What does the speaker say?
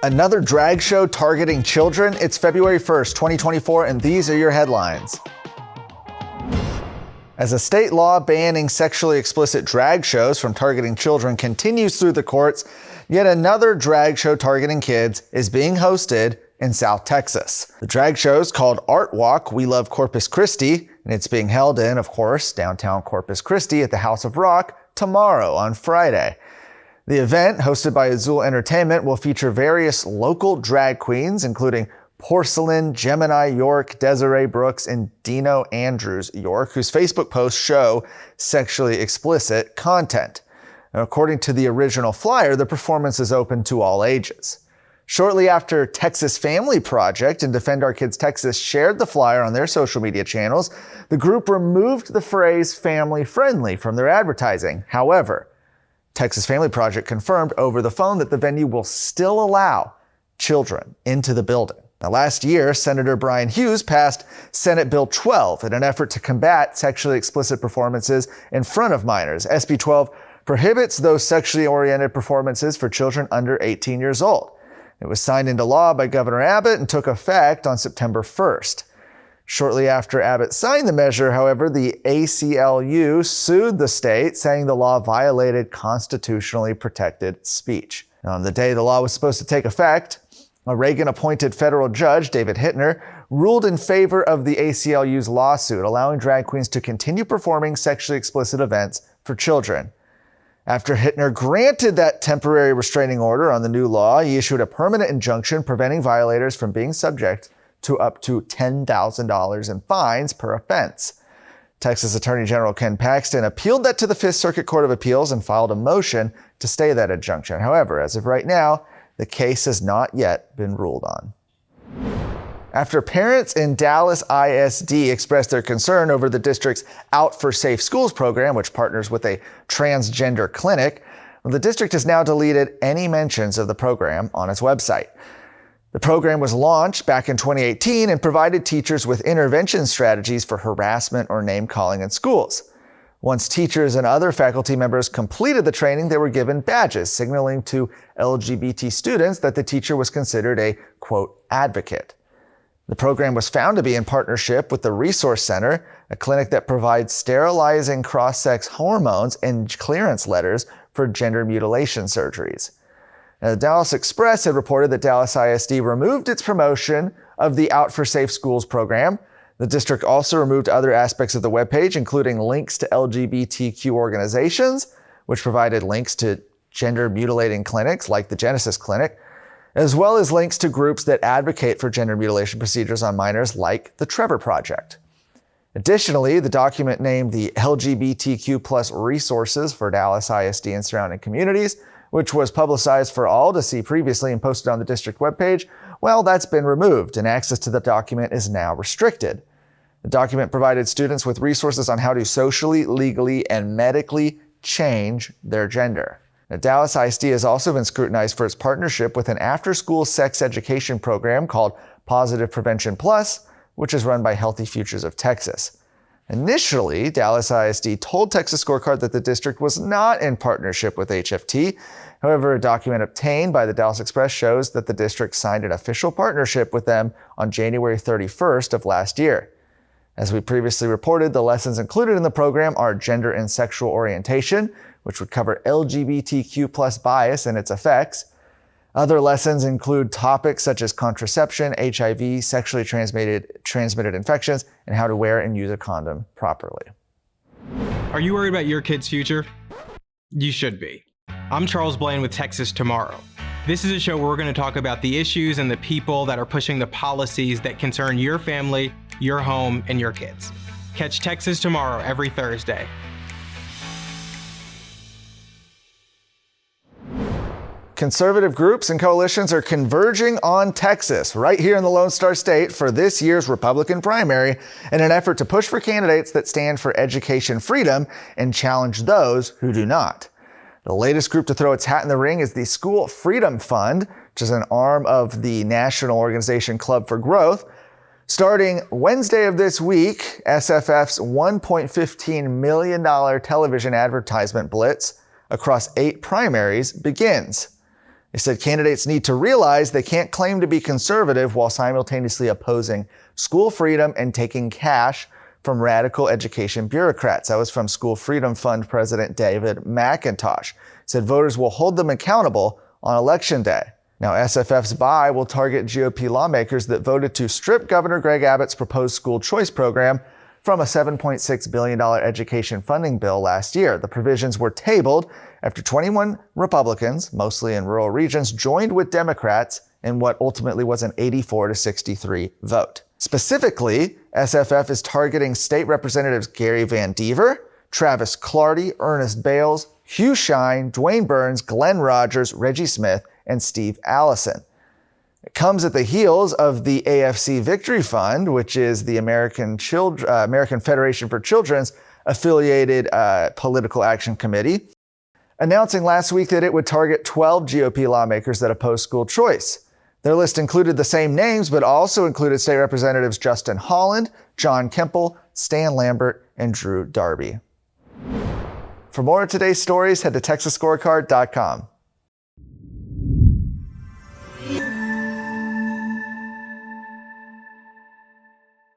Another drag show targeting children? It's February 1st, 2024, and these are your headlines. As a state law banning sexually explicit drag shows from targeting children continues through the courts, yet another drag show targeting kids is being hosted in South Texas. The drag show is called Art Walk, We Love Corpus Christi, and it's being held in, of course, downtown Corpus Christi at the House of Rock tomorrow on Friday. The event, hosted by Azul Entertainment, will feature various local drag queens, including Porcelain, Gemini York, Desiree Brooks, and Dino Andrews York, whose Facebook posts show sexually explicit content. And according to the original flyer, the performance is open to all ages. Shortly after Texas Family Project and Defend Our Kids Texas shared the flyer on their social media channels, the group removed the phrase family friendly from their advertising. However, Texas Family Project confirmed over the phone that the venue will still allow children into the building. Now, last year, Senator Brian Hughes passed Senate Bill 12 in an effort to combat sexually explicit performances in front of minors. SB 12 prohibits those sexually oriented performances for children under 18 years old. It was signed into law by Governor Abbott and took effect on September 1st. Shortly after Abbott signed the measure, however, the ACLU sued the state, saying the law violated constitutionally protected speech. Now, on the day the law was supposed to take effect, a Reagan-appointed federal judge, David Hittner, ruled in favor of the ACLU's lawsuit, allowing drag queens to continue performing sexually explicit events for children. After Hittner granted that temporary restraining order on the new law, he issued a permanent injunction preventing violators from being subject to up to $10,000 in fines per offense. Texas Attorney General Ken Paxton appealed that to the Fifth Circuit Court of Appeals and filed a motion to stay that injunction. However, as of right now, the case has not yet been ruled on. After parents in Dallas ISD expressed their concern over the district's Out for Safe Schools program, which partners with a transgender clinic, the district has now deleted any mentions of the program on its website. The program was launched back in 2018 and provided teachers with intervention strategies for harassment or name-calling in schools. Once teachers and other faculty members completed the training, they were given badges signaling to LGBT students that the teacher was considered a, quote, advocate. The program was found to be in partnership with the Resource Center, a clinic that provides sterilizing cross-sex hormones and clearance letters for gender mutilation surgeries. Now, the Dallas Express had reported that Dallas ISD removed its promotion of the Out for Safe Schools program. The district also removed other aspects of the webpage, including links to LGBTQ organizations, which provided links to gender mutilating clinics like the Genesis Clinic, as well as links to groups that advocate for gender mutilation procedures on minors like the Trevor Project. Additionally, the document named the LGBTQ+ resources for Dallas ISD and surrounding communities, which was publicized for all to see previously and posted on the district webpage, well, that's been removed, and access to the document is now restricted. The document provided students with resources on how to socially, legally, and medically change their gender. Now, Dallas ISD has also been scrutinized for its partnership with an after-school sex education program called Positive Prevention Plus, which is run by Healthy Futures of Texas. Initially, Dallas ISD told Texas Scorecard that the district was not in partnership with HFT. However, a document obtained by the Dallas Express shows that the district signed an official partnership with them on January 31st of last year. As we previously reported, the lessons included in the program are gender and sexual orientation, which would cover LGBTQ+ bias and its effects. Other lessons include topics such as contraception, HIV, sexually transmitted infections, and how to wear and use a condom properly. Are you worried about your kid's future? You should be. I'm Charles Blaine with Texas Tomorrow. This is a show where we're going to talk about the issues and the people that are pushing the policies that concern your family, your home, and your kids. Catch Texas Tomorrow every Thursday. Conservative groups and coalitions are converging on Texas, right here in the Lone Star State, for this year's Republican primary in an effort to push for candidates that stand for education freedom and challenge those who do not. The latest group to throw its hat in the ring is the School Freedom Fund, which is an arm of the national organization Club for Growth. Starting Wednesday of this week, SFF's $1.15 million television advertisement blitz across 8 primaries begins. They said candidates need to realize they can't claim to be conservative while simultaneously opposing school freedom and taking cash from radical education bureaucrats. That was from School Freedom Fund President David McIntosh. He said voters will hold them accountable on Election Day. Now, SFF's buy will target GOP lawmakers that voted to strip Governor Greg Abbott's proposed school choice program from a $7.6 billion education funding bill last year. The provisions were tabled after 21 Republicans, mostly in rural regions, joined with Democrats in what ultimately was an 84-63 vote. Specifically, SFF is targeting state representatives Gary Van Dever, Travis Clardy, Ernest Bales, Hugh Shine, Dwayne Burns, Glenn Rogers, Reggie Smith, and Steve Allison. It comes at the heels of the AFC Victory Fund, which is the American Federation for Children's affiliated political action committee, announcing last week that it would target 12 GOP lawmakers that oppose school choice. Their list included the same names, but also included state representatives Justin Holland, John Kemple, Stan Lambert, and Drew Darby. For more of today's stories, head to TexasScorecard.com.